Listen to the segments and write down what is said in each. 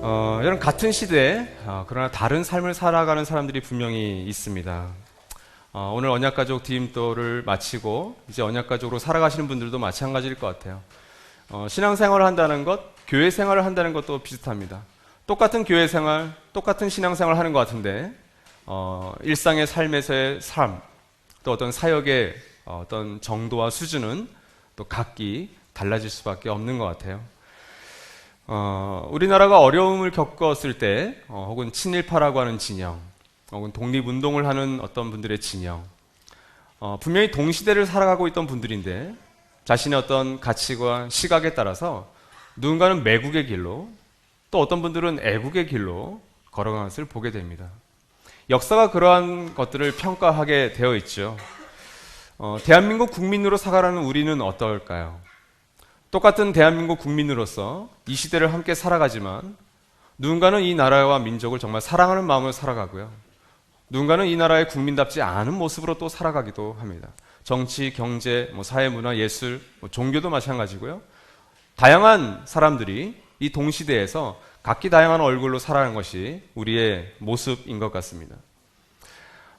여러분 같은 시대에 그러나 다른 삶을 살아가는 사람들이 분명히 있습니다. 오늘 언약가족 디딤돌을 마치고 이제 언약가족으로 살아가시는 분들도 마찬가지일 것 같아요. 신앙생활을 한다는 것, 교회 생활을 한다는 것도 비슷합니다. 똑같은 교회 생활, 똑같은 신앙생활을 하는 것 같은데 일상의 삶에서의 삶, 또 어떤 사역의 어떤 정도와 수준은 또 각기 달라질 수밖에 없는 것 같아요. 우리나라가 어려움을 겪었을 때 혹은 친일파라고 하는 진영, 혹은 독립운동을 하는 어떤 분들의 진영, 분명히 동시대를 살아가고 있던 분들인데 자신의 어떤 가치관, 시각에 따라서 누군가는 매국의 길로 또 어떤 분들은 애국의 길로 걸어가는 것을 보게 됩니다. 역사가 그러한 것들을 평가하게 되어 있죠. 대한민국 국민으로 살아가는 우리는 어떨까요? 똑같은 대한민국 국민으로서 이 시대를 함께 살아가지만 누군가는 이 나라와 민족을 정말 사랑하는 마음으로 살아가고요. 누군가는 이 나라의 국민답지 않은 모습으로 또 살아가기도 합니다. 정치, 경제, 사회, 문화, 예술, 종교도 마찬가지고요. 다양한 사람들이 이 동시대에서 각기 다양한 얼굴로 살아가는 것이 우리의 모습인 것 같습니다.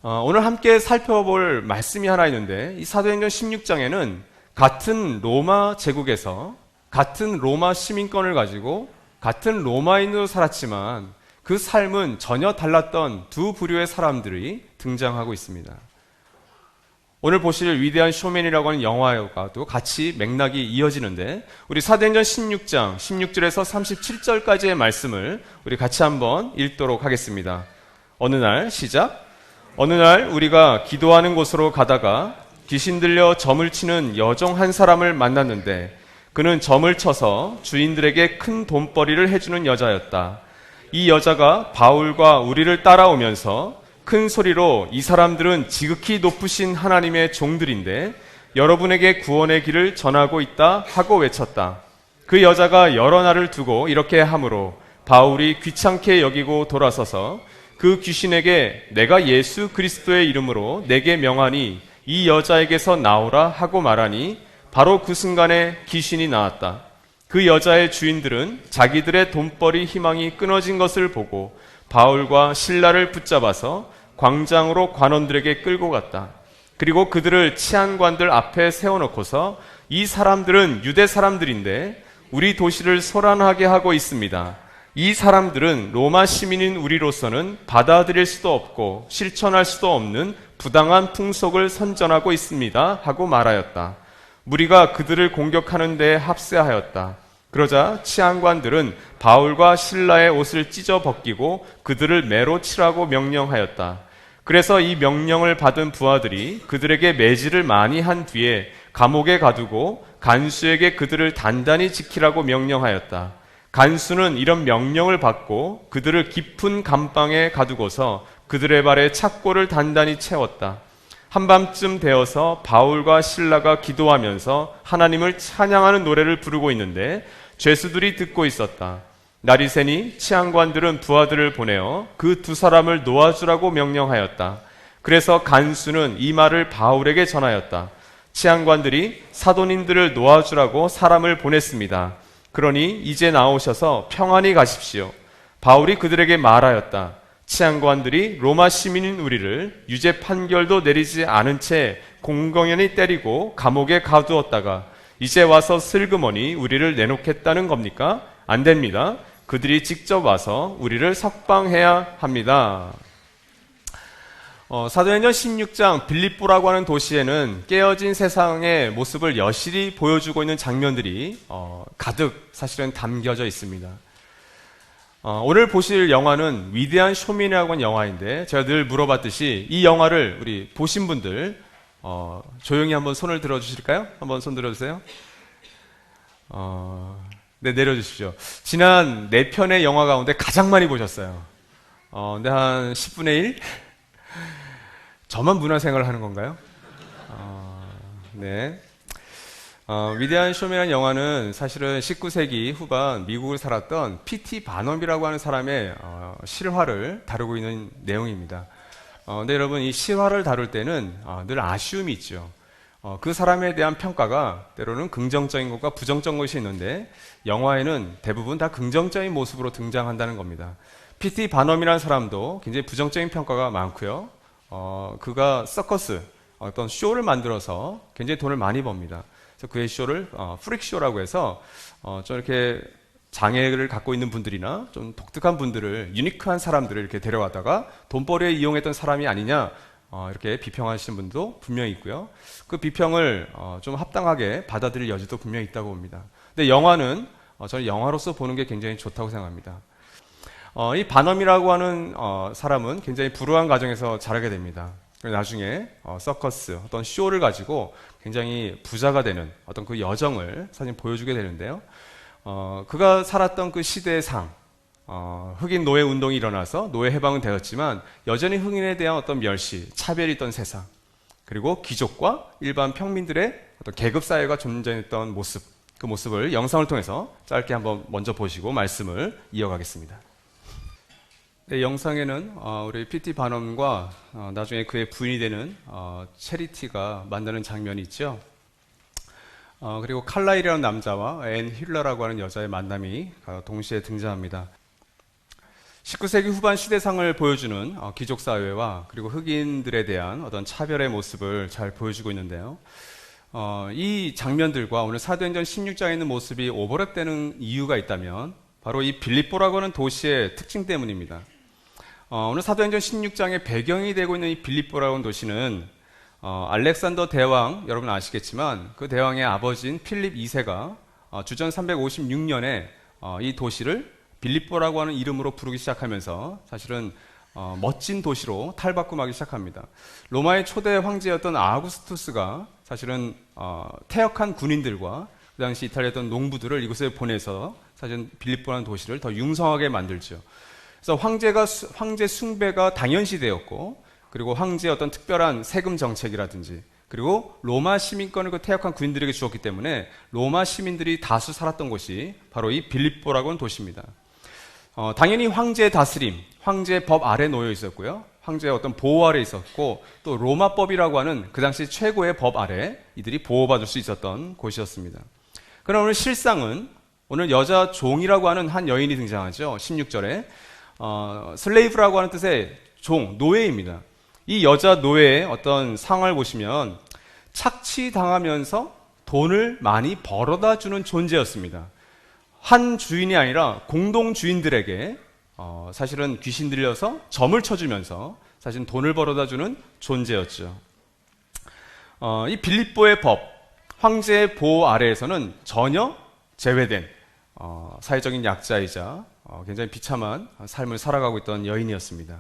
오늘 함께 살펴볼 말씀이 하나 있는데 이 사도행전 16장에는 같은 로마 제국에서 같은 로마 시민권을 가지고 같은 로마인으로 살았지만 그 삶은 전혀 달랐던 두 부류의 사람들이 등장하고 있습니다. 오늘 보실 위대한 쇼맨이라고 하는 영화와도 같이 맥락이 이어지는데 우리 사도행전 16장 16절에서 37절까지의 말씀을 우리 같이 한번 읽도록 하겠습니다. 어느 날 시작. 어느 날 우리가 기도하는 곳으로 가다가 귀신 들려 점을 치는 여종 한 사람을 만났는데 그는 점을 쳐서 주인들에게 큰 돈벌이를 해주는 여자였다. 이 여자가 바울과 우리를 따라오면서 큰 소리로 이 사람들은 지극히 높으신 하나님의 종들인데 여러분에게 구원의 길을 전하고 있다 하고 외쳤다. 그 여자가 여러 날을 두고 이렇게 하므로 바울이 귀찮게 여기고 돌아서서 그 귀신에게 내가 예수 그리스도의 이름으로 내게 명하니 이 여자에게서 나오라 하고 말하니 바로 그 순간에 귀신이 나왔다. 그 여자의 주인들은 자기들의 돈벌이 희망이 끊어진 것을 보고 바울과 실라를 붙잡아서 광장으로 관원들에게 끌고 갔다. 그리고 그들을 치안관들 앞에 세워놓고서 이 사람들은 유대 사람들인데 우리 도시를 소란하게 하고 있습니다. 이 사람들은 로마 시민인 우리로서는 받아들일 수도 없고 실천할 수도 없는 부당한 풍속을 선전하고 있습니다 하고 말하였다. 무리가 그들을 공격하는 데에 합세하였다. 그러자 치안관들은 바울과 실라의 옷을 찢어 벗기고 그들을 매로 치라고 명령하였다. 그래서 이 명령을 받은 부하들이 그들에게 매질을 많이 한 뒤에 감옥에 가두고 간수에게 그들을 단단히 지키라고 명령하였다. 간수는 이런 명령을 받고 그들을 깊은 감방에 가두고서 그들의 발에 착고를 단단히 채웠다. 한밤쯤 되어서 바울과 실라가 기도하면서 하나님을 찬양하는 노래를 부르고 있는데 죄수들이 듣고 있었다. 날이 새니 치안관들은 부하들을 보내어 그 두 사람을 놓아주라고 명령하였다. 그래서 간수는 이 말을 바울에게 전하였다. 치안관들이 사도님들을 놓아주라고 사람을 보냈습니다. 그러니 이제 나오셔서 평안히 가십시오. 바울이 그들에게 말하였다. 치안관들이 로마 시민인 우리를 유죄 판결도 내리지 않은 채 공공연히 때리고 감옥에 가두었다가 이제 와서 슬그머니 우리를 내놓겠다는 겁니까? 안 됩니다. 그들이 직접 와서 우리를 석방해야 합니다. 사도행전 16장 빌립보라고 하는 도시에는 깨어진 세상의 모습을 여실히 보여주고 있는 장면들이 가득 사실은 담겨져 있습니다. 오늘 보실 영화는 위대한 쇼맨이라고 하는 영화인데 제가 늘 물어봤듯이 이 영화를 우리 보신 분들 조용히 한번 손을 들어주실까요? 한번 손 들어주세요. 네, 내려주십시오. 지난 4편의 영화 가운데 가장 많이 보셨어요. 근데 한 10분의 1? 저만 문화생활을 하는 건가요? 네. 위대한 쇼맨이라는 영화는 사실은 19세기 후반 미국을 살았던 P.T. 바넘이라고 하는 사람의 실화를 다루고 있는 내용입니다. 근데 여러분 이 실화를 다룰 때는 늘 아쉬움이 있죠. 그 사람에 대한 평가가 때로는 긍정적인 것과 부정적인 것이 있는데 영화에는 대부분 다 긍정적인 모습으로 등장한다는 겁니다. P.T. 바넘이라는 사람도 굉장히 부정적인 평가가 많고요. 그가 서커스, 어떤 쇼를 만들어서 굉장히 돈을 많이 법니다. 그래서 그의 쇼를 프릭쇼라고 해서 좀 이렇게 장애를 갖고 있는 분들이나 좀 독특한 분들을, 유니크한 사람들을 이렇게 데려왔다가 돈벌이에 이용했던 사람이 아니냐, 이렇게 비평하시는 분도 분명히 있고요. 그 비평을 좀 합당하게 받아들일 여지도 분명히 있다고 봅니다. 근데 영화는 저는 영화로서 보는 게 굉장히 좋다고 생각합니다. 이 바넘이라고 하는 사람은 굉장히 불우한 가정에서 자라게 됩니다. 나중에 서커스, 어떤 쇼를 가지고 굉장히 부자가 되는 어떤 그 여정을 사실 보여주게 되는데요. 그가 살았던 그 시대의 상, 흑인 노예 운동이 일어나서 노예 해방은 되었지만 여전히 흑인에 대한 어떤 멸시, 차별이 있던 세상, 그리고 귀족과 일반 평민들의 어떤 계급 사회가 존재했던 모습, 그 모습을 영상을 통해서 짧게 한번 먼저 보시고 말씀을 이어가겠습니다. 네, 영상에는 우리 P.T. 바넘과 나중에 그의 부인이 되는 체리티가 만나는 장면이 있죠. 그리고 칼라일이라는 남자와 앤 힐러라고 하는 여자의 만남이 동시에 등장합니다. 19세기 후반 시대상을 보여주는 귀족사회와 그리고 흑인들에 대한 어떤 차별의 모습을 잘 보여주고 있는데요. 이 장면들과 오늘 사도행전 16장에 있는 모습이 오버랩되는 이유가 있다면 바로 이 빌립보라고 하는 도시의 특징 때문입니다. 오늘 사도행전 16장의 배경이 되고 있는 이 빌립보라고 하는 도시는 알렉산더 대왕, 여러분 아시겠지만 그 대왕의 아버지인 필립 2세가 주전 356년에 이 도시를 빌립보라고 하는 이름으로 부르기 시작하면서 사실은 멋진 도시로 탈바꿈하기 시작합니다. 로마의 초대 황제였던 아우구스투스가 사실은 퇴역한 군인들과 그 당시 이탈리아에 있던 농부들을 이곳에 보내서 사실 빌립보라는 도시를 더 융성하게 만들죠. 그래서 황제 숭배가 당연시되었고, 그리고 황제의 어떤 특별한 세금 정책이라든지, 그리고 로마 시민권을 그 퇴역한 군인들에게 주었기 때문에 로마 시민들이 다수 살았던 곳이 바로 이 빌립보라고 하는 도시입니다. 당연히 황제의 다스림, 황제의 법 아래 놓여 있었고요. 황제의 어떤 보호 아래 있었고, 또 로마법이라고 하는 그 당시 최고의 법 아래 이들이 보호받을 수 있었던 곳이었습니다. 그러나 오늘 실상은 오늘 여자 종이라고 하는 한 여인이 등장하죠. 16절에 슬레이브라고 하는 뜻의 종, 노예입니다. 이 여자 노예의 어떤 상황을 보시면 착취당하면서 돈을 많이 벌어다 주는 존재였습니다. 한 주인이 아니라 공동 주인들에게 사실은 귀신 들려서 점을 쳐주면서 사실은 돈을 벌어다 주는 존재였죠. 이 빌립보의 법, 황제의 보호 아래에서는 전혀 제외된 사회적인 약자이자 굉장히 비참한 삶을 살아가고 있던 여인이었습니다.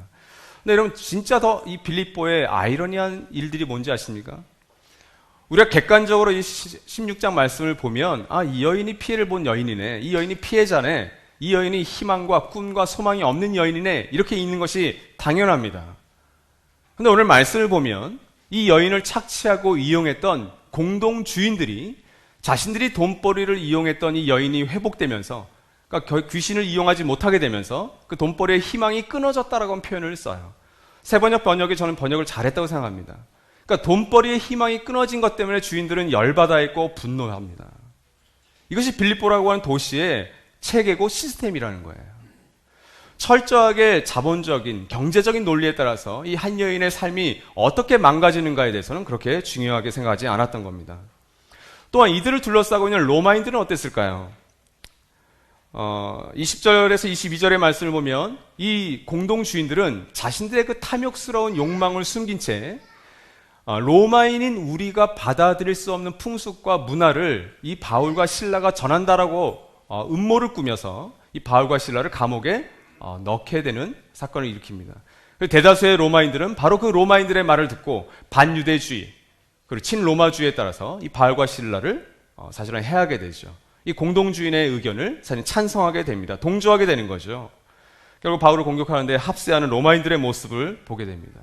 근데 여러분 진짜 더 이 빌립보의 아이러니한 일들이 뭔지 아십니까? 우리가 객관적으로 이 16장 말씀을 보면 이 여인이 피해를 본 여인이네, 이 여인이 피해자네, 이 여인이 희망과 꿈과 소망이 없는 여인이네, 이렇게 읽는 것이 당연합니다. 근데 오늘 말씀을 보면 이 여인을 착취하고 이용했던 공동 주인들이 자신들이 돈벌이를 이용했던 이 여인이 회복되면서, 그러니까 귀신을 이용하지 못하게 되면서 그 돈벌이의 희망이 끊어졌다라고 하는 표현을 써요. 세번역 번역에 저는 번역을 잘했다고 생각합니다. 그러니까 돈벌이의 희망이 끊어진 것 때문에 주인들은 열받아 있고 분노합니다. 이것이 빌립보라고 하는 도시의 체계고 시스템이라는 거예요. 철저하게 자본적인 경제적인 논리에 따라서 이 한 여인의 삶이 어떻게 망가지는가에 대해서는 그렇게 중요하게 생각하지 않았던 겁니다. 또한 이들을 둘러싸고 있는 로마인들은 어땠을까요? 20절에서 22절의 말씀을 보면 이 공동 주인들은 자신들의 그 탐욕스러운 욕망을 숨긴 채 로마인인 우리가 받아들일 수 없는 풍습과 문화를 이 바울과 실라가 전한다라고 음모를 꾸며서 이 바울과 실라를 감옥에 넣게 되는 사건을 일으킵니다. 대다수의 로마인들은 바로 그 로마인들의 말을 듣고 반유대주의 그리고 친로마주의에 따라서 이 바울과 실라를 사실은 해하게 되죠. 이 공동주인의 의견을 사실 찬성하게 됩니다. 동조하게 되는 거죠. 결국 바울을 공격하는데 합세하는 로마인들의 모습을 보게 됩니다.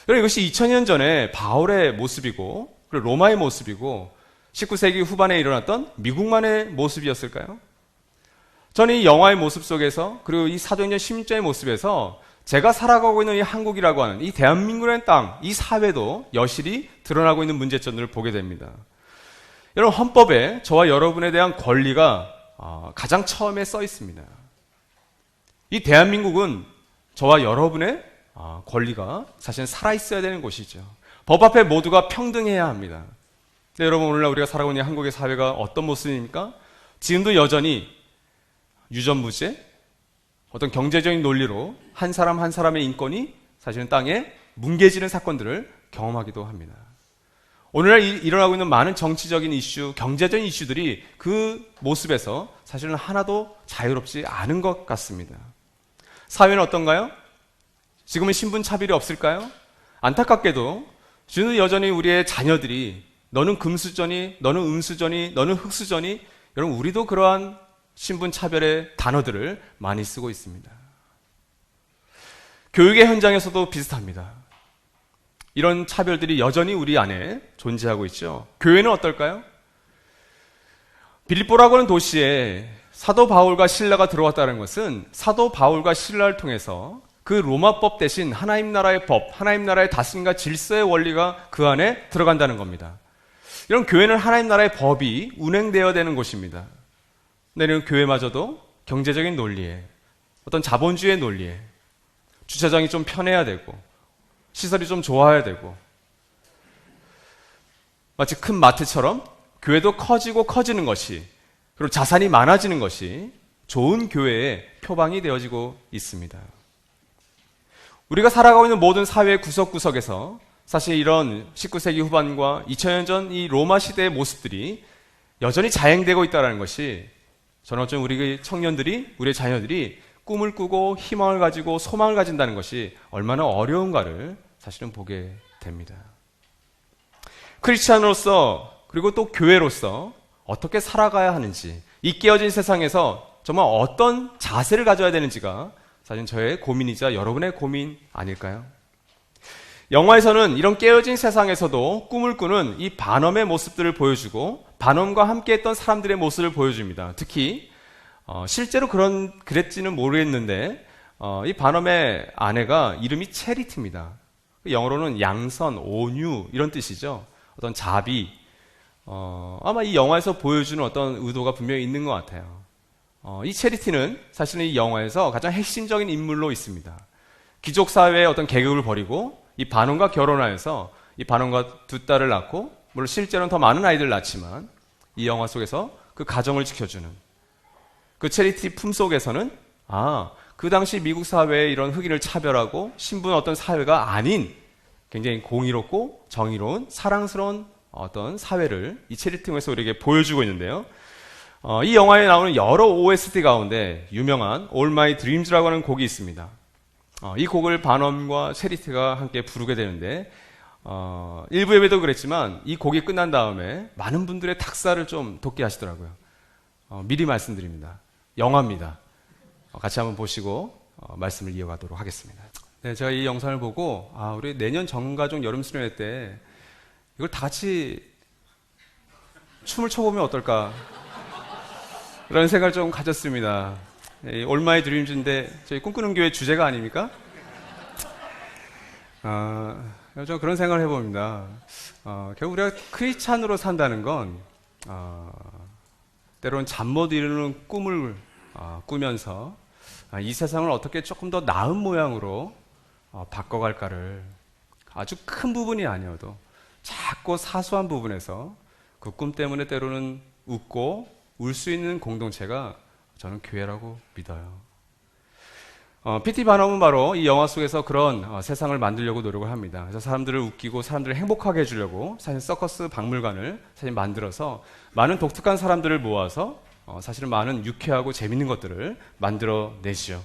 그럼 이것이 2000년 전에 바울의 모습이고 그리고 로마의 모습이고 19세기 후반에 일어났던 미국만의 모습이었을까요? 저는 이 영화의 모습 속에서 그리고 이 사도행전 16장의 모습에서 제가 살아가고 있는 이 한국이라고 하는 이 대한민국이라는 땅, 이 사회도 여실히 드러나고 있는 문제점들을 보게 됩니다. 여러분, 헌법에 저와 여러분에 대한 권리가 가장 처음에 써 있습니다. 이 대한민국은 저와 여러분의 권리가 사실 살아있어야 되는 곳이죠. 법 앞에 모두가 평등해야 합니다. 근데 여러분, 오늘날 우리가 살아가고 있는 한국의 사회가 어떤 모습입니까? 지금도 여전히 유전무죄, 어떤 경제적인 논리로 한 사람 한 사람의 인권이 사실은 땅에 뭉개지는 사건들을 경험하기도 합니다. 오늘날 일어나고 있는 많은 정치적인 이슈, 경제적인 이슈들이 그 모습에서 사실은 하나도 자유롭지 않은 것 같습니다. 사회는 어떤가요? 지금은 신분차별이 없을까요? 안타깝게도 지금도 여전히 우리의 자녀들이 너는 금수저니, 너는 음수저니, 너는 흑수저니, 여러분, 우리도 그러한 신분차별의 단어들을 많이 쓰고 있습니다. 교육의 현장에서도 비슷합니다. 이런 차별들이 여전히 우리 안에 존재하고 있죠. 교회는 어떨까요? 빌립보라고 하는 도시에 사도 바울과 실라가 들어왔다는 것은 사도 바울과 실라를 통해서 그 로마법 대신 하나님 나라의 법, 하나님 나라의 다스림과 질서의 원리가 그 안에 들어간다는 겁니다. 이런 교회는 하나님 나라의 법이 운행되어야 되는 곳입니다. 내는 교회마저도 경제적인 논리에, 어떤 자본주의의 논리에, 주차장이 좀 편해야 되고 시설이 좀 좋아야 되고, 마치 큰 마트처럼 교회도 커지고 커지는 것이, 그리고 자산이 많아지는 것이 좋은 교회의 표방이 되어지고 있습니다. 우리가 살아가고 있는 모든 사회의 구석구석에서 사실 이런 19세기 후반과 2000년 전 이 로마 시대의 모습들이 여전히 자행되고 있다는 것이, 저는 어쩌면 우리 청년들이, 우리의 자녀들이 꿈을 꾸고 희망을 가지고 소망을 가진다는 것이 얼마나 어려운가를 사실은 보게 됩니다. 크리스찬으로서, 그리고 또 교회로서 어떻게 살아가야 하는지, 이 깨어진 세상에서 정말 어떤 자세를 가져야 되는지가 사실 저의 고민이자 여러분의 고민 아닐까요? 영화에서는 이런 깨어진 세상에서도 꿈을 꾸는 이 반엄의 모습들을 보여주고 반엄과 함께했던 사람들의 모습을 보여줍니다. 특히 실제로 그랬지는 모르겠는데 이 반엄의 아내가 이름이 체리티입니다. 영어로는 양선, 온유 이런 뜻이죠. 어떤 자비. 아마 이 영화에서 보여주는 어떤 의도가 분명히 있는 것 같아요. 이 체리티는 사실은 이 영화에서 가장 핵심적인 인물로 있습니다. 귀족사회의 어떤 계급을 버리고 이 반엄과 결혼하여서 이 반엄과 두 딸을 낳고, 물론 실제로는 더 많은 아이들을 낳지만 이 영화 속에서 그 가정을 지켜주는 그 체리티 품속에서는 그 당시 미국 사회의 이런 흑인을 차별하고 신분 어떤 사회가 아닌 굉장히 공의롭고 정의로운 사랑스러운 어떤 사회를 이 체리티에서 우리에게 보여주고 있는데요. 이 영화에 나오는 여러 OST 가운데 유명한 All My Dreams라고 하는 곡이 있습니다. 이 곡을 반엄과 체리티가 함께 부르게 되는데 1부 예배도 그랬지만 이 곡이 끝난 다음에 많은 분들의 탁사를 좀 돋게 하시더라고요. 미리 말씀드립니다. 영화입니다. 같이 한번 보시고 말씀을 이어가도록 하겠습니다. 네, 제가 이 영상을 보고 우리 내년 정가족 여름 수련회 때 이걸 다 같이 춤을 춰보면 어떨까 그런 생각을 좀 가졌습니다. All My Dreams인데 저희 꿈꾸는 교회 주제가 아닙니까? 좀 그런 생각을 해봅니다. 결국 우리가 크리스찬으로 산다는 건 때로는 잠 못 이루는 꿈을 꾸면서 이 세상을 어떻게 조금 더 나은 모양으로 바꿔갈까를 아주 큰 부분이 아니어도 작고 사소한 부분에서 그 꿈 때문에 때로는 웃고 울 수 있는 공동체가 저는 교회라고 믿어요. P.T. 바넘은 바로 이 영화 속에서 그런 세상을 만들려고 노력을 합니다. 그래서 사람들을 웃기고 사람들을 행복하게 해주려고 사실 서커스 박물관을 사실 만들어서 많은 독특한 사람들을 모아서 사실은 많은 유쾌하고 재밌는 것들을 만들어내시죠.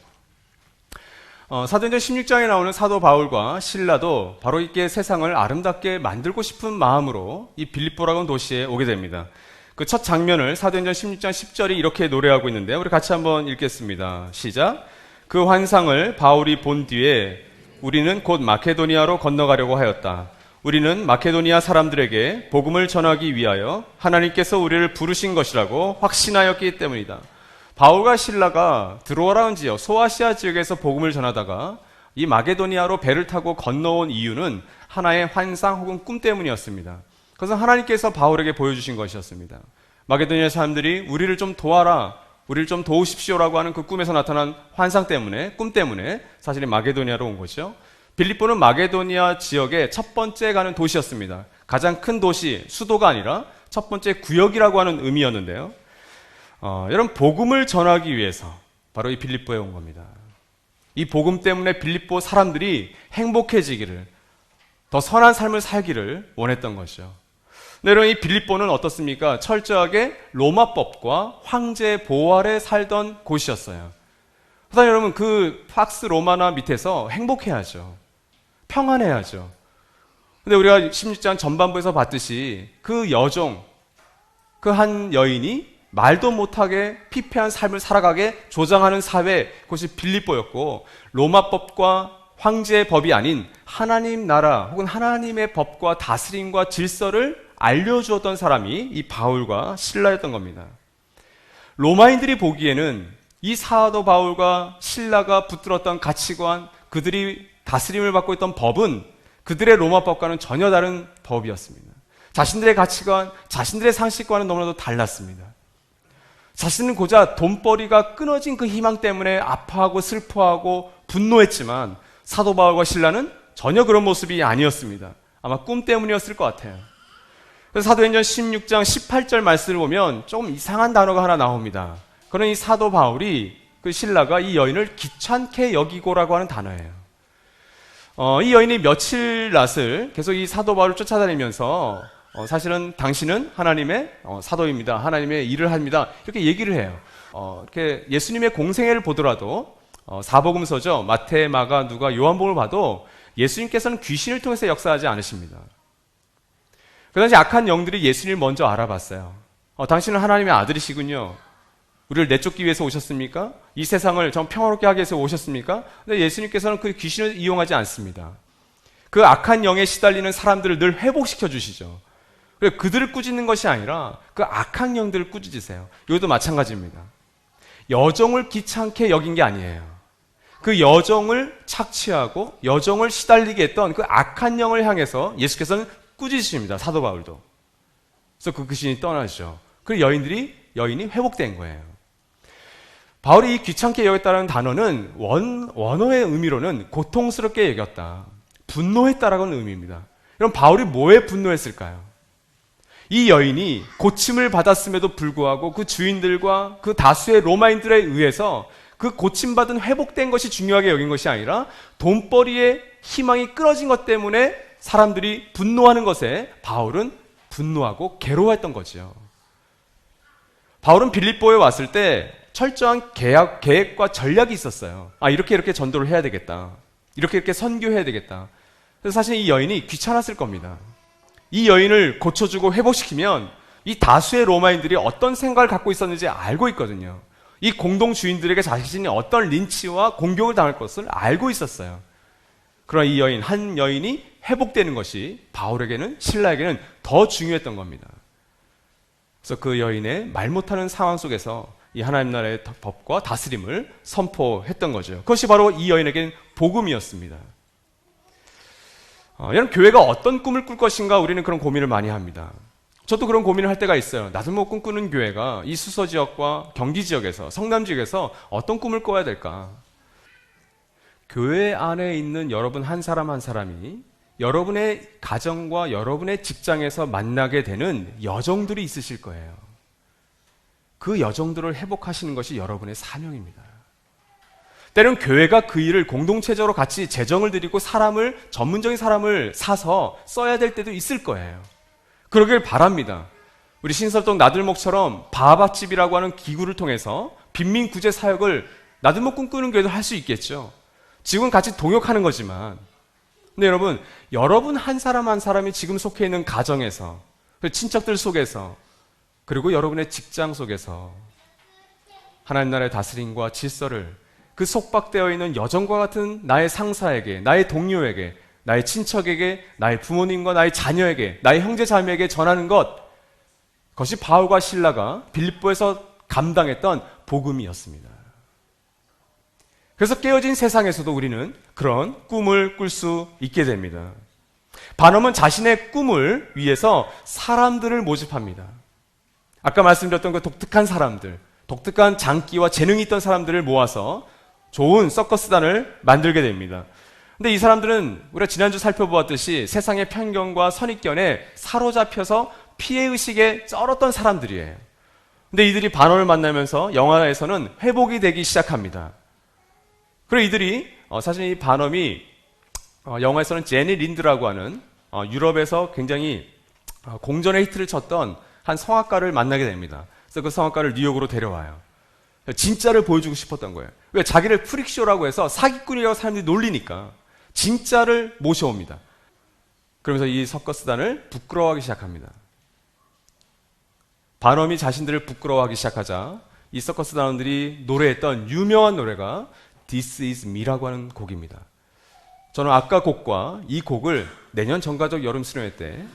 사도행전 16장에 나오는 사도 바울과 실라도 바로 이렇게 세상을 아름답게 만들고 싶은 마음으로 이 빌립보라고 하는 도시에 오게 됩니다. 그 첫 장면을 사도행전 16장 10절이 이렇게 노래하고 있는데 우리 같이 한번 읽겠습니다. 시작. 그 환상을 바울이 본 뒤에 우리는 곧 마케도니아로 건너가려고 하였다. 우리는 마케도니아 사람들에게 복음을 전하기 위하여 하나님께서 우리를 부르신 것이라고 확신하였기 때문이다. 바울과 실라가 드로아라는 지역, 소아시아 지역에서 복음을 전하다가 이 마게도니아로 배를 타고 건너온 이유는 하나의 환상 혹은 꿈 때문이었습니다. 그것은 하나님께서 바울에게 보여주신 것이었습니다. 마게도니아 사람들이 우리를 좀 도와라, 우리를 좀 도우십시오라고 하는 그 꿈에서 나타난 환상 때문에, 꿈 때문에 사실 마게도니아로 온 거죠. 빌립보는 마게도니아 지역의 첫 번째 가는 도시였습니다. 가장 큰 도시, 수도가 아니라 첫 번째 구역이라고 하는 의미였는데요. 여러분, 복음을 전하기 위해서 바로 이 빌립보에 온 겁니다. 이 복음 때문에 빌립보 사람들이 행복해지기를, 더 선한 삶을 살기를 원했던 것이죠. 근데 여러분, 이 빌립보는 어떻습니까? 철저하게 로마법과 황제 보호 아래 살던 곳이었어요. 그래서 여러분, 그 팍스 로마나 밑에서 행복해야죠. 평안해야죠. 근데 우리가 16장 전반부에서 봤듯이 그 여종, 그 한 여인이 말도 못하게 피폐한 삶을 살아가게 조장하는 사회, 그것이 빌립보였고, 로마법과 황제의 법이 아닌 하나님 나라 혹은 하나님의 법과 다스림과 질서를 알려주었던 사람이 이 바울과 실라였던 겁니다. 로마인들이 보기에는 이 사도 바울과 실라가 붙들었던 가치관, 그들이 다스림을 받고 있던 법은 그들의 로마법과는 전혀 다른 법이었습니다. 자신들의 가치관, 자신들의 상식과는 너무나도 달랐습니다. 자신은 고작 돈벌이가 끊어진 그 희망 때문에 아파하고 슬퍼하고 분노했지만 사도 바울과 실라는 전혀 그런 모습이 아니었습니다. 아마 꿈 때문이었을 것 같아요. 그래서 사도행전 16장 18절 말씀을 보면 조금 이상한 단어가 하나 나옵니다. 그는 이 사도 바울이, 그 신라가 이 여인을 귀찮게 여기고라고 하는 단어예요. 이 여인이 며칠 낯을 계속 이 사도 바울을 쫓아다니면서 사실은 당신은 하나님의 사도입니다. 하나님의 일을 합니다. 이렇게 얘기를 해요. 이렇게 예수님의 공생애를 보더라도 사복음서죠. 마태, 마가, 누가, 요한복음을 봐도 예수님께서는 귀신을 통해서 역사하지 않으십니다. 그 당시 악한 영들이 예수님을 먼저 알아봤어요. 당신은 하나님의 아들이시군요. 우리를 내쫓기 위해서 오셨습니까? 이 세상을 좀 평화롭게 하기 위해서 오셨습니까? 근데 예수님께서는 그 귀신을 이용하지 않습니다. 그 악한 영에 시달리는 사람들을 늘 회복시켜 주시죠. 그들을 꾸짖는 것이 아니라 그 악한 영들을 꾸짖으세요. 이것도 마찬가지입니다. 여종을 귀찮게 여긴 게 아니에요. 그 여종을 착취하고 여종을 시달리게 했던 그 악한 영을 향해서 예수께서는 꾸짖으십니다. 사도 바울도. 그래서 그 귀신이 떠나죠. 그 여인이 회복된 거예요. 바울이 이 귀찮게 여겼다는 단어는 원어의 의미로는 고통스럽게 여겼다, 분노했다라는 의미입니다. 그럼 바울이 뭐에 분노했을까요? 이 여인이 고침을 받았음에도 불구하고 그 주인들과 그 다수의 로마인들에 의해서 그 고침받은 회복된 것이 중요하게 여긴 것이 아니라 돈벌이의 희망이 끊어진 것 때문에 사람들이 분노하는 것에 바울은 분노하고 괴로워했던 거죠. 바울은 빌립보에 왔을 때 철저한 계획과 전략이 있었어요. 이렇게 전도를 해야 되겠다. 이렇게 선교해야 되겠다. 그래서 사실 이 여인이 귀찮았을 겁니다. 이 여인을 고쳐주고 회복시키면 이 다수의 로마인들이 어떤 생각을 갖고 있었는지 알고 있거든요. 이 공동 주인들에게 자신이 어떤 린치와 공격을 당할 것을 알고 있었어요. 그러나 이 여인, 한 여인이 회복되는 것이 바울에게는, 신라에게는 더 중요했던 겁니다. 그래서 그 여인의 말 못하는 상황 속에서 이 하나님 나라의 법과 다스림을 선포했던 거죠. 그것이 바로 이 여인에게는 복음이었습니다. 여러분, 교회가 어떤 꿈을 꿀 것인가 우리는 그런 고민을 많이 합니다. 저도 그런 고민을 할 때가 있어요. 나도 뭐 꿈꾸는 교회가 이 수서 지역과 경기 지역에서, 성남 지역에서 어떤 꿈을 꿔야 될까? 교회 안에 있는 여러분 한 사람 한 사람이 여러분의 가정과 여러분의 직장에서 만나게 되는 여정들이 있으실 거예요. 그 여정들을 회복하시는 것이 여러분의 사명입니다. 때로는 교회가 그 일을 공동체적으로 같이 재정을 들이고 전문적인 사람을 사서 써야 될 때도 있을 거예요. 그러길 바랍니다. 우리 신설동 나들목처럼 바하밭집이라고 하는 기구를 통해서 빈민 구제 사역을 나들목 꿈꾸는 교회도 할 수 있겠죠. 지금 같이 동역하는 거지만, 근데 여러분 한 사람 한 사람이 지금 속해 있는 가정에서, 친척들 속에서, 그리고 여러분의 직장 속에서 하나님 나라의 다스림과 질서를 그 속박되어 있는 여정과 같은 나의 상사에게, 나의 동료에게, 나의 친척에게, 나의 부모님과 나의 자녀에게, 나의 형제 자매에게 전하는 것, 그것이 바울과 실라가 빌립보에서 감당했던 복음이었습니다. 그래서 깨어진 세상에서도 우리는 그런 꿈을 꿀 수 있게 됩니다. 반엄은 자신의 꿈을 위해서 사람들을 모집합니다. 아까 말씀드렸던 그 독특한 사람들, 독특한 장기와 재능이 있던 사람들을 모아서 좋은 서커스단을 만들게 됩니다. 근데 이 사람들은 우리가 지난주 살펴보았듯이 세상의 편견과 선입견에 사로잡혀서 피해의식에 쩔었던 사람들이에요. 근데 이들이 반엄을 만나면서 영화에서는 회복이 되기 시작합니다. 그리고 이들이 사실 이 반엄이 영화에서는 제니 린드라고 하는 유럽에서 굉장히 공전의 히트를 쳤던 한 성악가를 만나게 됩니다. 그래서 그 성악가를 뉴욕으로 데려와요. 진짜를 보여주고 싶었던 거예요. 왜? 자기를 프릭쇼라고 해서 사기꾼이라고 사람들이 놀리니까 진짜를 모셔옵니다. 그러면서 이 서커스단을 부끄러워하기 시작합니다. 반엄이 자신들을 부끄러워하기 시작하자 이 서커스단원들이 노래했던 유명한 노래가 This is me라고 하는 곡입니다. 저는 아까 곡과 이 곡을 내년 정가족 여름 수련회 때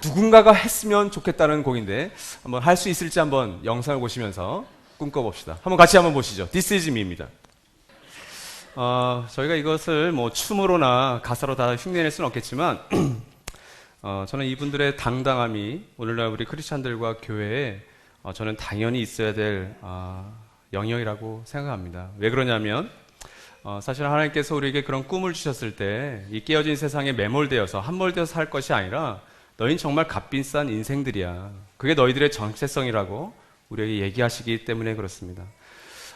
누군가가 했으면 좋겠다는 곡인데 한번 할 수 있을지 한번 영상을 보시면서 꿈꿔봅시다. 한번 같이 한번 보시죠. This is me입니다. 저희가 이것을 뭐 춤으로나 가사로 다 흉내낼 수는 없겠지만 저는 이분들의 당당함이 오늘날 우리 크리스찬들과 교회에 저는 당연히 있어야 될 영역이라고 생각합니다. 왜 그러냐면 사실 하나님께서 우리에게 그런 꿈을 주셨을 때 이 깨어진 세상에 매몰되어서 함몰되어서 살 것이 아니라 너희는 정말 값비싼 인생들이야. 그게 너희들의 정체성이라고 우리에게 얘기하시기 때문에 그렇습니다.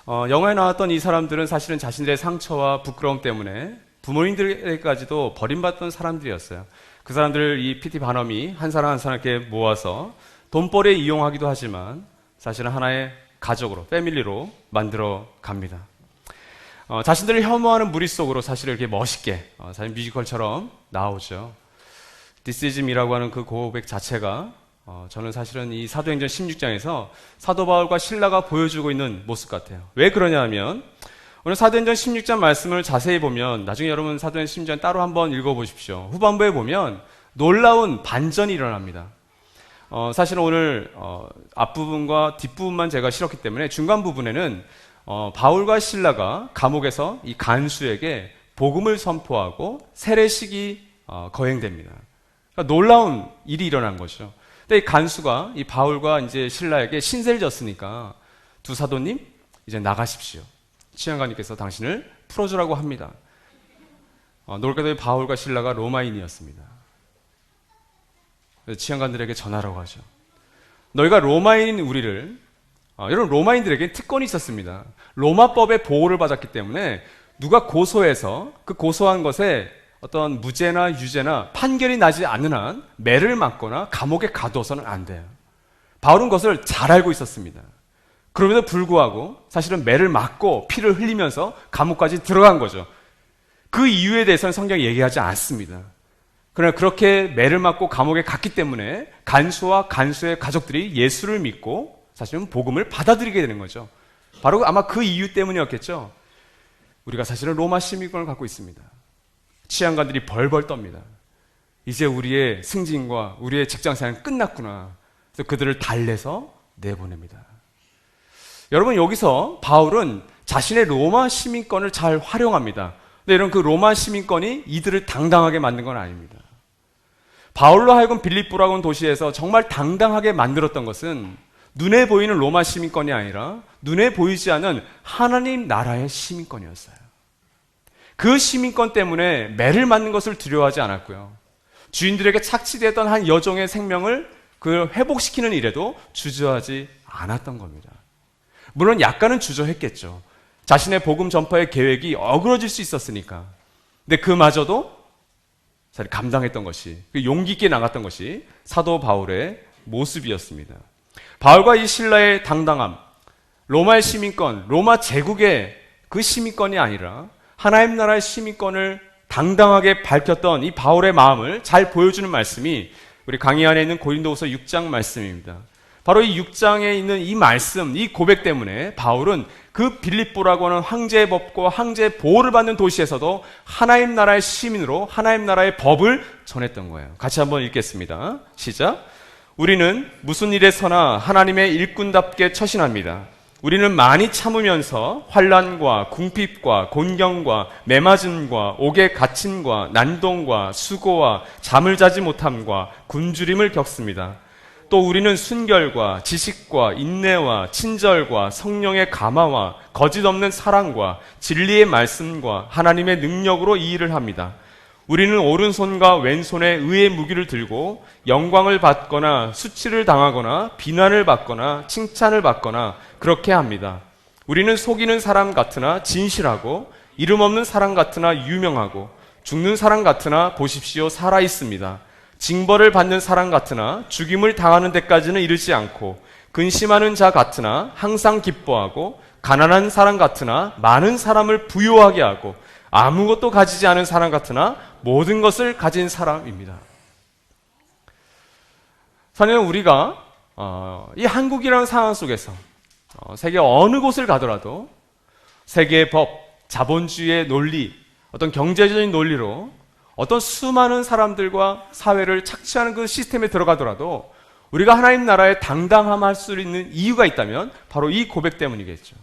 영화에 나왔던 이 사람들은 사실은 자신들의 상처와 부끄러움 때문에 부모님들에게까지도 버림받던 사람들이었어요. 그 사람들을 이 PT 반엄이 한 사람 한 사람 이렇게 모아서 돈벌이에 이용하기도 하지만 사실은 하나의 가족으로, 패밀리로 만들어 갑니다. 자신들을 혐오하는 무리 속으로 사실 이렇게 멋있게 사실 뮤지컬처럼 나오죠. This is me라고 하는 그 고백 자체가 저는 사실은 이 사도행전 16장에서 사도 바울과 실라가 보여주고 있는 모습 같아요. 왜 그러냐 하면 오늘 사도행전 16장 말씀을 자세히 보면 나중에 여러분 사도행전 16장 따로 한번 읽어보십시오. 후반부에 보면 놀라운 반전이 일어납니다. 사실은 오늘 앞부분과 뒷부분만 제가 실었기 때문에 중간 부분에는 바울과 실라가 감옥에서 이 간수에게 복음을 선포하고 세례식이 거행됩니다. 그러니까 놀라운 일이 일어난 거죠. 근데 이 간수가 이 바울과 이제 신라에게 신세를 졌으니까 두 사도님 이제 나가십시오. 치안관님께서 당신을 풀어주라고 합니다. 놀랍게도 바울과 신라가 로마인이었습니다. 그래서 치안관들에게 전하라고 하죠. 너희가 로마인인 우리를 여러분 로마인들에게 특권이 있었습니다. 로마법의 보호를 받았기 때문에 누가 고소해서 그 고소한 것에 어떤 무죄나 유죄나 판결이 나지 않는 한 매를 맞거나 감옥에 가둬서는 안 돼요. 바울은 그것을 잘 알고 있었습니다. 그럼에도 불구하고 사실은 매를 맞고 피를 흘리면서 감옥까지 들어간 거죠. 그 이유에 대해서는 성경이 얘기하지 않습니다. 그러나 그렇게 매를 맞고 감옥에 갔기 때문에 간수와 간수의 가족들이 예수를 믿고 사실은 복음을 받아들이게 되는 거죠. 바로 아마 그 이유 때문이었겠죠. 우리가 사실은 로마 시민권을 갖고 있습니다. 치안관들이 벌벌 떱니다. 이제 우리의 승진과 우리의 직장생활은 끝났구나. 그래서 그들을 달래서 내보냅니다. 여러분 여기서 바울은 자신의 로마 시민권을 잘 활용합니다. 근데 여러분 그 로마 시민권이 이들을 당당하게 만든 건 아닙니다. 바울로 하여금 빌립보라고 하는 도시에서 정말 당당하게 만들었던 것은 눈에 보이는 로마 시민권이 아니라 눈에 보이지 않는 하나님 나라의 시민권이었어요. 그 시민권 때문에 매를 맞는 것을 두려워하지 않았고요. 주인들에게 착취되었던 한 여종의 생명을 그 회복시키는 일에도 주저하지 않았던 겁니다. 물론 약간은 주저했겠죠. 자신의 복음 전파의 계획이 어그러질 수 있었으니까. 근데 그마저도 감당했던 것이, 용기 있게 나갔던 것이 사도 바울의 모습이었습니다. 바울과 이 신라의 당당함, 로마의 시민권, 로마 제국의 그 시민권이 아니라 하나님 나라의 시민권을 당당하게 밝혔던 이 바울의 마음을 잘 보여주는 말씀이 우리 강의 안에 있는 고린도후서 6장 말씀입니다. 바로 이 6장에 있는 이 말씀, 이 고백 때문에 바울은 그 빌립보라고 하는 황제의 법과 황제의 보호를 받는 도시에서도 하나님 나라의 시민으로 하나님 나라의 법을 전했던 거예요. 같이 한번 읽겠습니다. 시작. 우리는 무슨 일에서나 하나님의 일꾼답게 처신합니다. 우리는 많이 참으면서 환난과 궁핍과 곤경과 매맞음과 옥에 갇힘과 난동과 수고와 잠을 자지 못함과 굶주림을 겪습니다. 또 우리는 순결과 지식과 인내와 친절과 성령의 감화와 거짓 없는 사랑과 진리의 말씀과 하나님의 능력으로 이 일을 합니다. 우리는 오른손과 왼손에 의의 무기를 들고 영광을 받거나 수치를 당하거나 비난을 받거나 칭찬을 받거나 그렇게 합니다. 우리는 속이는 사람 같으나 진실하고 이름 없는 사람 같으나 유명하고 죽는 사람 같으나 보십시오 살아 있습니다. 징벌을 받는 사람 같으나 죽임을 당하는 데까지는 이르지 않고 근심하는 자 같으나 항상 기뻐하고 가난한 사람 같으나 많은 사람을 부유하게 하고 아무것도 가지지 않은 사람 같으나 모든 것을 가진 사람입니다. 사실은 우리가 이 한국이라는 상황 속에서 세계 어느 곳을 가더라도 세계의 법, 자본주의의 논리, 어떤 경제적인 논리로 어떤 수많은 사람들과 사회를 착취하는 그 시스템에 들어가더라도 우리가 하나님 나라에 당당함할 수 있는 이유가 있다면 바로 이 고백 때문이겠죠.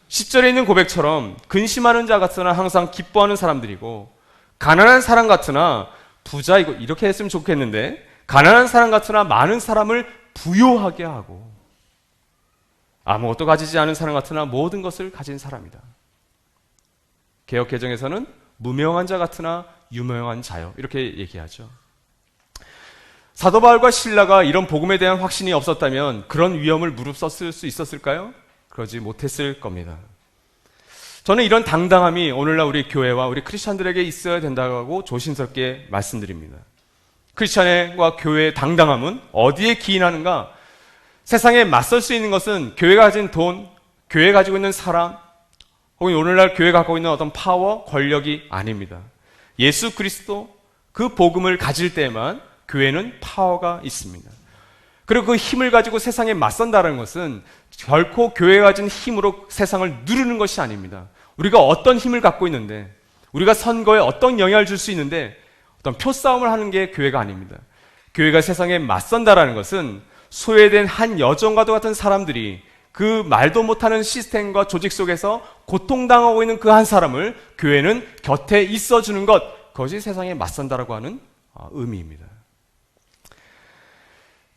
10절에 있는 고백처럼 근심하는 자 같으나 항상 기뻐하는 사람들이고 가난한 사람 같으나 부자 이렇게 했으면 좋겠는데 가난한 사람 같으나 많은 사람을 부요하게 하고 아무것도 가지지 않은 사람 같으나 모든 것을 가진 사람이다. 개역 개정에서는 무명한 자 같으나 유명한 자요 이렇게 얘기하죠. 사도 바울과 실라가 이런 복음에 대한 확신이 없었다면 그런 위험을 무릅썼을 수 있었을까요? 그러지 못했을 겁니다. 저는 이런 당당함이 오늘날 우리 교회와 우리 크리스찬들에게 있어야 된다고 조심스럽게 말씀드립니다. 크리스찬과 교회의 당당함은 어디에 기인하는가? 세상에 맞설 수 있는 것은 교회가 가진 돈, 교회가 가지고 있는 사람, 혹은 오늘날 교회가 갖고 있는 어떤 파워, 권력이 아닙니다. 예수 그리스도 그 복음을 가질 때만 교회는 파워가 있습니다. 그리고 그 힘을 가지고 세상에 맞선다는 것은 결코 교회가 가진 힘으로 세상을 누르는 것이 아닙니다. 우리가 어떤 힘을 갖고 있는데, 우리가 선거에 어떤 영향을 줄 수 있는데 어떤 표싸움을 하는 게 교회가 아닙니다. 교회가 세상에 맞선다라는 것은 소외된 한 여종과도 같은 사람들이 그 말도 못하는 시스템과 조직 속에서 고통당하고 있는 그 한 사람을 교회는 곁에 있어주는 것, 그것이 세상에 맞선다라고 하는 의미입니다.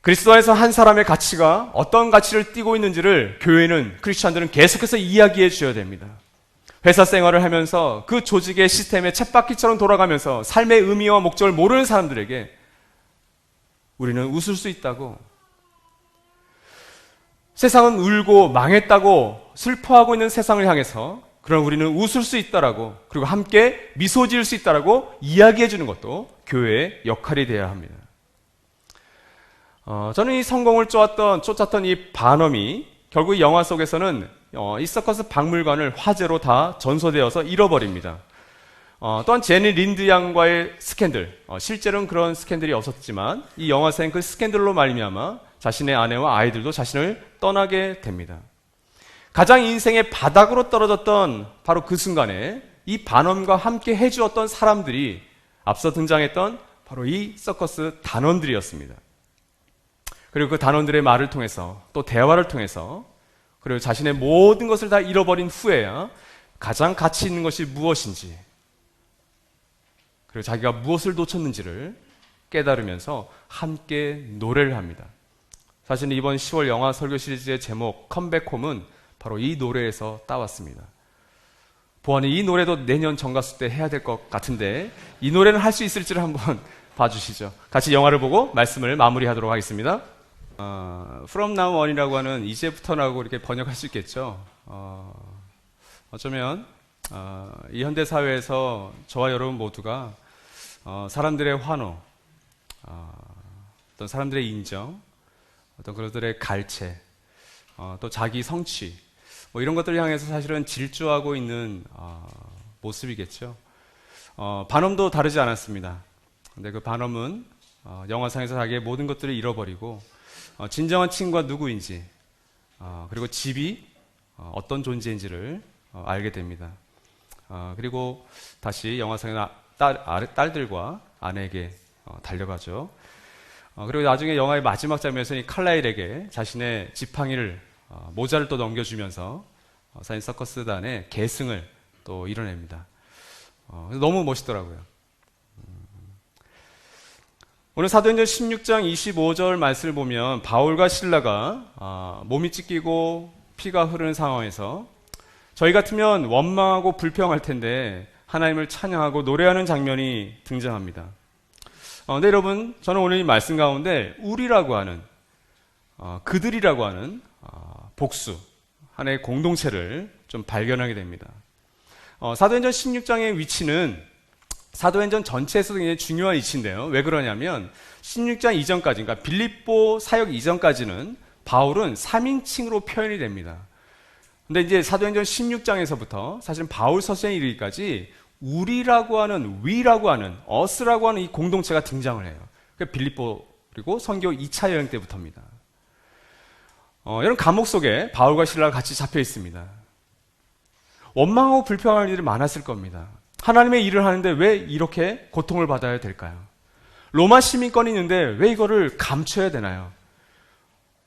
그리스도 안에서 한 사람의 가치가 어떤 가치를 띠고 있는지를 교회는, 크리스찬들은 계속해서 이야기해 주셔야 됩니다. 회사 생활을 하면서 그 조직의 시스템의 쳇바퀴처럼 돌아가면서 삶의 의미와 목적을 모르는 사람들에게 우리는 웃을 수 있다고, 세상은 울고 망했다고 슬퍼하고 있는 세상을 향해서 그럼 우리는 웃을 수 있다라고, 그리고 함께 미소 지을 수 있다라고 이야기해 주는 것도 교회의 역할이 되어야 합니다. 저는 이 성공을 쫓았던 이 반엄이 결국 영화 속에서는 이 서커스 박물관을 화재로 다 전소되어서 잃어버립니다. 또한 제니 린드 양과의 스캔들, 실제로는 그런 스캔들이 없었지만 이 영화사는 그 스캔들로 말미암아 자신의 아내와 아이들도 자신을 떠나게 됩니다. 가장 인생의 바닥으로 떨어졌던 바로 그 순간에 이 반엄과 함께 해주었던 사람들이 앞서 등장했던 바로 이 서커스 단원들이었습니다. 그리고 그 단원들의 말을 통해서, 또 대화를 통해서, 그리고 자신의 모든 것을 다 잃어버린 후에야 가장 가치 있는 것이 무엇인지, 그리고 자기가 무엇을 놓쳤는지를 깨달으면서 함께 노래를 합니다. 사실 이번 10월 영화 설교 시리즈의 제목 컴백홈은 바로 이 노래에서 따왔습니다. 보아니 이 노래도 내년 정가수 때 해야 될 것 같은데 이 노래는 할 수 있을지를 한번 봐주시죠. 같이 영화를 보고 말씀을 마무리하도록 하겠습니다. From now on이라고 하는 이제부터라고 이렇게 번역할 수 있겠죠. 어쩌면 이 현대 사회에서 저와 여러분 모두가 사람들의 환호, 어떤 사람들의 인정, 어떤 그들의 갈채, 또 자기 성취, 뭐 이런 것들을 향해서 사실은 질주하고 있는 모습이겠죠. 반엄도 다르지 않았습니다. 근데 그 반엄은 영화상에서 자기의 모든 것들을 잃어버리고 진정한 친구가 누구인지, 그리고 집이 어떤 존재인지를 알게 됩니다. 그리고 다시 영화상의 딸들과 아내에게 달려가죠. 그리고 나중에 영화의 마지막 장면에서 이 칼라일에게 자신의 지팡이를 모자를 또 넘겨주면서 사인 서커스단의 계승을 또 이뤄냅니다. 너무 멋있더라고요. 오늘 사도행전 16장 25절 말씀을 보면 바울과 실라가 몸이 찢기고 피가 흐르는 상황에서 저희 같으면 원망하고 불평할 텐데 하나님을 찬양하고 노래하는 장면이 등장합니다. 네, 여러분, 저는 오늘 이 말씀 가운데 우리라고 하는 그들이라고 하는 복수 하나의 공동체를 좀 발견하게 됩니다. 사도행전 16장의 위치는 사도행전 전체에서도 굉장히 중요한 위치인데요. 왜 그러냐면 16장 이전까지, 그러니까 빌립보 사역 이전까지는 바울은 3인칭으로 표현이 됩니다. 근데 이제 사도행전 16장에서부터 사실 바울 서신에 이르기까지 우리라고 하는, 위라고 하는, 어스라고 하는 이 공동체가 등장을 해요. 그러니까 빌립보 그리고 선교 2차 여행 때부터입니다. 이런 감옥 속에 바울과 실라가 같이 잡혀 있습니다. 원망하고 불평할 일이 많았을 겁니다. 하나님의 일을 하는데 왜 이렇게 고통을 받아야 될까요? 로마 시민권이 있는데 왜 이거를 감춰야 되나요?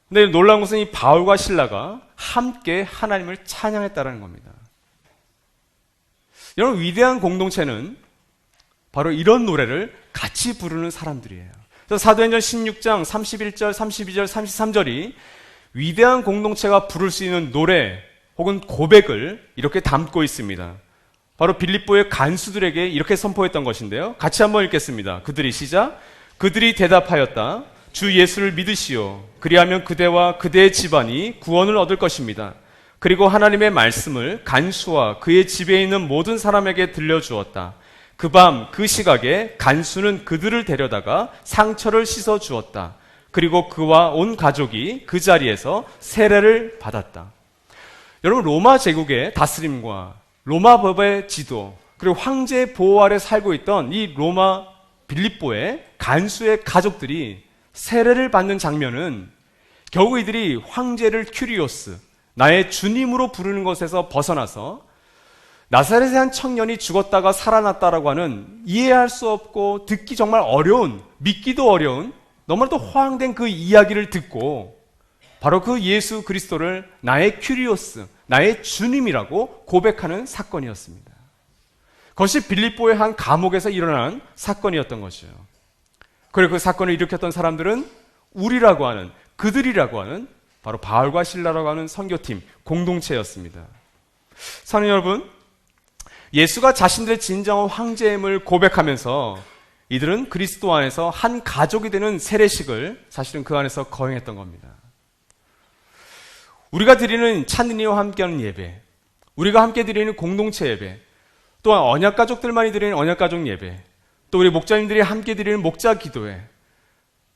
근데 놀라운 것은 이 바울과 실라가 함께 하나님을 찬양했다는 겁니다. 여러분, 위대한 공동체는 바로 이런 노래를 같이 부르는 사람들이에요. 그래서 사도행전 16장 31절, 32절, 33절이 위대한 공동체가 부를 수 있는 노래 혹은 고백을 이렇게 담고 있습니다. 바로 빌립보의 간수들에게 이렇게 선포했던 것인데요. 같이 한번 읽겠습니다. 그들이 시작. 그들이 대답하였다. 주 예수를 믿으시오. 그리하면 그대와 그대의 집안이 구원을 얻을 것입니다. 그리고 하나님의 말씀을 간수와 그의 집에 있는 모든 사람에게 들려주었다. 그 밤 그 시각에 간수는 그들을 데려다가 상처를 씻어 주었다. 그리고 그와 온 가족이 그 자리에서 세례를 받았다. 여러분, 로마 제국의 다스림과 로마 법의 지도, 그리고 황제의 보호 아래 살고 있던 이 로마 빌립보의 간수의 가족들이 세례를 받는 장면은 결국 이들이 황제를 큐리오스, 나의 주님으로 부르는 것에서 벗어나서 나사렛의 한 청년이 죽었다가 살아났다라고 하는 이해할 수 없고 듣기 정말 어려운, 믿기도 어려운 너무나도 허황된 그 이야기를 듣고 바로 그 예수 그리스도를 나의 큐리오스, 나의 주님이라고 고백하는 사건이었습니다. 그것이 빌립보의 한 감옥에서 일어난 사건이었던 것이죠. 그리고 그 사건을 일으켰던 사람들은 우리라고 하는, 그들이라고 하는 바로 바울과 실라라고 하는 선교팀, 공동체였습니다. 사랑하는 여러분, 예수가 자신들의 진정한 황제임을 고백하면서 이들은 그리스도 안에서 한 가족이 되는 세례식을 사실은 그 안에서 거행했던 겁니다. 우리가 드리는 찬은이와 함께하는 예배, 우리가 함께 드리는 공동체 예배, 또한 언약가족들만이 드리는 언약가족 예배, 또 우리 목자님들이 함께 드리는 목자 기도회,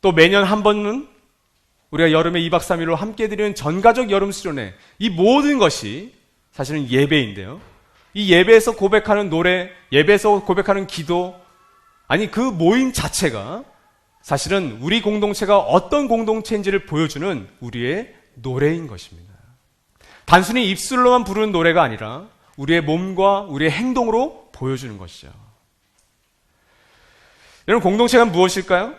또 매년 한 번은 우리가 여름에 2박 3일로 함께 드리는 전가족 여름 수련회, 이 모든 것이 사실은 예배인데요. 이 예배에서 고백하는 노래, 예배에서 고백하는 기도, 아니 그 모임 자체가 사실은 우리 공동체가 어떤 공동체인지를 보여주는 우리의 노래인 것입니다. 단순히 입술로만 부르는 노래가 아니라 우리의 몸과 우리의 행동으로 보여주는 것이죠. 여러분, 공동체가 무엇일까요?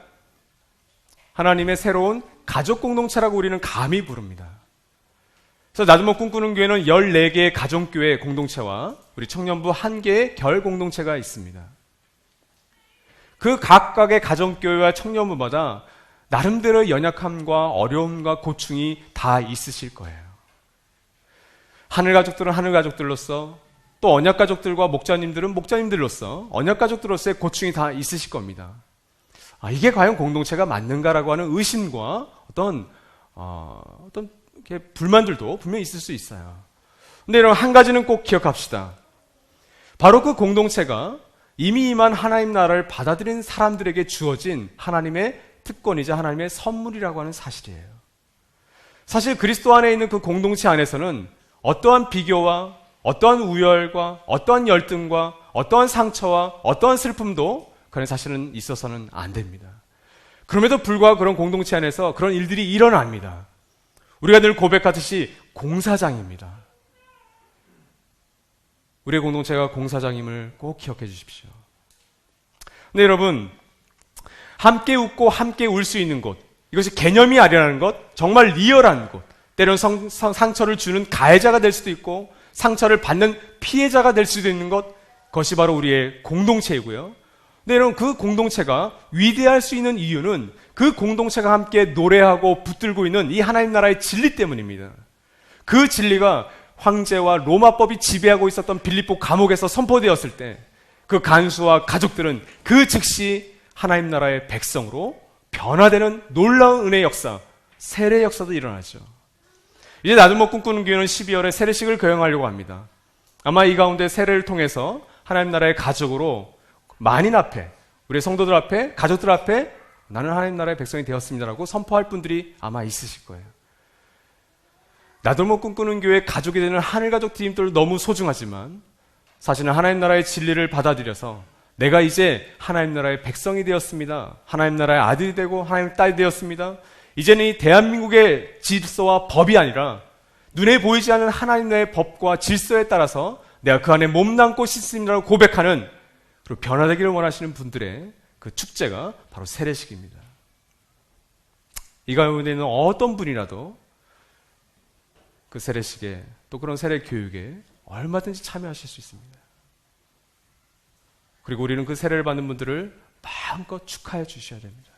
하나님의 새로운 가족 공동체라고 우리는 감히 부릅니다. 그래서 낮은목 꿈꾸는 교회는 14개의 가정교회 공동체와 우리 청년부 1개의 결 공동체가 있습니다. 그 각각의 가정교회와 청년부마다 나름대로의 연약함과 어려움과 고충이 다 있으실 거예요. 하늘가족들은 하늘가족들로서, 또 언약가족들과 목자님들은 목자님들로서 언약가족들로서의 고충이 다 있으실 겁니다. 이게 과연 공동체가 맞는가라고 하는 의심과 어떤 불만들도 분명히 있을 수 있어요. 근데 여러분, 한 가지는 꼭 기억합시다. 바로 그 공동체가 이미 임한 하나님 나라를 받아들인 사람들에게 주어진 하나님의 특권이자 하나님의 선물이라고 하는 사실이에요. 사실 그리스도 안에 있는 그 공동체 안에서는 어떠한 비교와 어떠한 우열과 어떠한 열등과 어떠한 상처와 어떠한 슬픔도 그런 사실은 있어서는 안 됩니다. 그럼에도 불구하고 그런 공동체 안에서 그런 일들이 일어납니다. 우리가 늘 고백하듯이 공사장입니다. 우리의 공동체가 공사장임을 꼭 기억해 주십시오. 근데 여러분, 함께 웃고 함께 울 수 있는 곳, 이것이 개념이 아니라는 것, 정말 리얼한 곳, 때로는 상처를 주는 가해자가 될 수도 있고 상처를 받는 피해자가 될 수도 있는 그것이 바로 우리의 공동체이고요. 근데 여러분, 그 공동체가 위대할 수 있는 이유는 그 공동체가 함께 노래하고 붙들고 있는 이 하나님 나라의 진리 때문입니다. 그 진리가 황제와 로마법이 지배하고 있었던 빌립보 감옥에서 선포되었을 때 그 간수와 가족들은 그 즉시 하나님 나라의 백성으로 변화되는 놀라운 은혜의 역사, 세례의 역사도 일어나죠. 이제 나들목 꿈꾸는 교회는 12월에 세례식을 거행하려고 합니다. 아마 이 가운데 세례를 통해서 하나님 나라의 가족으로 만인 앞에, 우리 성도들 앞에, 가족들 앞에 나는 하나님 나라의 백성이 되었습니다라고 선포할 분들이 아마 있으실 거예요. 나들목 꿈꾸는 교회 가족이 되는 하늘가족 팀들 너무 소중하지만 사실은 하나님 나라의 진리를 받아들여서 내가 이제 하나님 나라의 백성이 되었습니다. 하나님 나라의 아들이 되고 하나님의 딸이 되었습니다. 이제는 이 대한민국의 질서와 법이 아니라 눈에 보이지 않는 하나님 나라의 법과 질서에 따라서 내가 그 안에 몸담고 씻습니다라고 고백하는, 그리고 변화되기를 원하시는 분들의 그 축제가 바로 세례식입니다. 이 가운데 있는 어떤 분이라도 그 세례식에, 또 그런 세례 교육에 얼마든지 참여하실 수 있습니다. 그리고 우리는 그 세례를 받는 분들을 마음껏 축하해 주셔야 됩니다.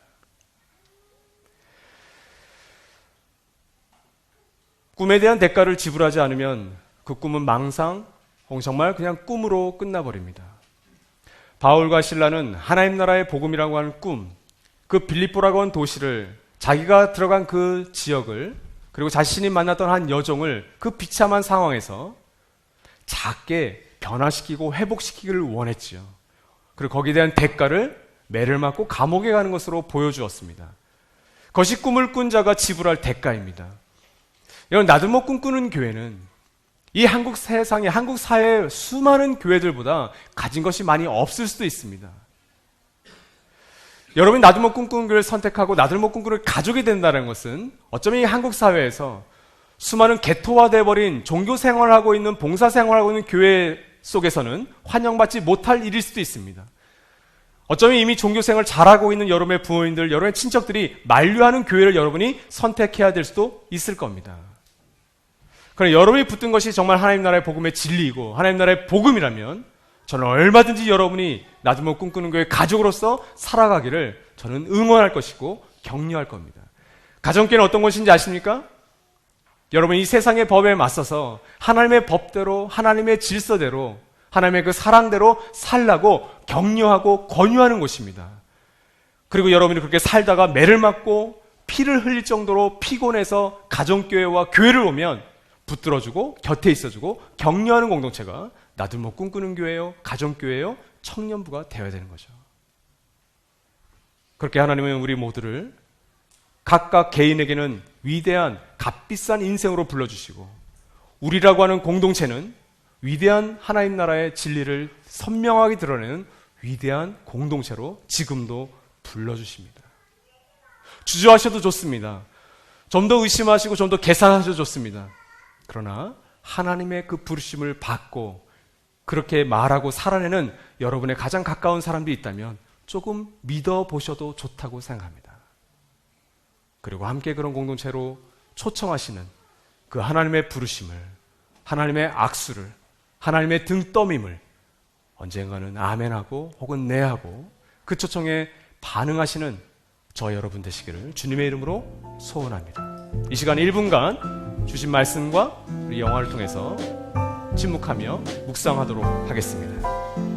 꿈에 대한 대가를 지불하지 않으면 그 꿈은 망상, 혹은 정말 그냥 꿈으로 끝나버립니다. 바울과 실라는 하나님 나라의 복음이라고 하는 꿈, 그 빌립보라고 하는 도시를, 자기가 들어간 그 지역을, 그리고 자신이 만났던 한 여종을 그 비참한 상황에서 작게 변화시키고 회복시키기를 원했지요. 그리고 거기에 대한 대가를 매를 맞고 감옥에 가는 것으로 보여주었습니다. 그것이 꿈을 꾼 자가 지불할 대가입니다. 여러분, 나들목 꿈꾸는 교회는 이 한국 세상에, 한국 사회의 수많은 교회들보다 가진 것이 많이 없을 수도 있습니다. 여러분이 나들목 꿈꾸는 교회를 선택하고 나들목 꿈꾸는 가족이 된다는 것은 어쩌면 이 한국 사회에서 수많은 개토화되어버린 종교 생활을 하고 있는, 봉사 생활을 하고 있는 교회 속에서는 환영받지 못할 일일 수도 있습니다. 어쩌면 이미 종교 생활을 잘하고 있는 여러분의 부모님들, 여러분의 친척들이 만류하는 교회를 여러분이 선택해야 될 수도 있을 겁니다. 그러나 여러분이 붙든 것이 정말 하나님 나라의 복음의 진리이고 하나님 나라의 복음이라면 저는 얼마든지 여러분이 나들목 꿈꾸는 교회 가족으로서 살아가기를 저는 응원할 것이고 격려할 겁니다. 가정교회는 어떤 것인지 아십니까? 여러분, 이 세상의 법에 맞서서 하나님의 법대로, 하나님의 질서대로, 하나님의 그 사랑대로 살라고 격려하고 권유하는 곳입니다. 그리고 여러분이 그렇게 살다가 매를 맞고 피를 흘릴 정도로 피곤해서 가정교회와 교회를 오면 붙들어주고 곁에 있어주고 격려하는 공동체가 나들목 꿈꾸는 교회요, 가정교회요, 청년부가 되어야 되는 거죠. 그렇게 하나님은 우리 모두를 각각 개인에게는 위대한 값비싼 인생으로 불러주시고 우리라고 하는 공동체는 위대한 하나님 나라의 진리를 선명하게 드러내는 위대한 공동체로 지금도 불러주십니다. 주저하셔도 좋습니다. 좀 더 의심하시고 좀 더 계산하셔도 좋습니다. 그러나 하나님의 그 부르심을 받고 그렇게 말하고 살아내는 여러분의 가장 가까운 사람들이 있다면 조금 믿어보셔도 좋다고 생각합니다. 그리고 함께 그런 공동체로 초청하시는 그 하나님의 부르심을, 하나님의 악수를, 하나님의 등떠밈을 언젠가는 아멘하고 혹은 네하고 그 초청에 반응하시는 저 여러분 되시기를 주님의 이름으로 소원합니다. 이 시간 1분간 주신 말씀과 우리 영화를 통해서 침묵하며 묵상하도록 하겠습니다.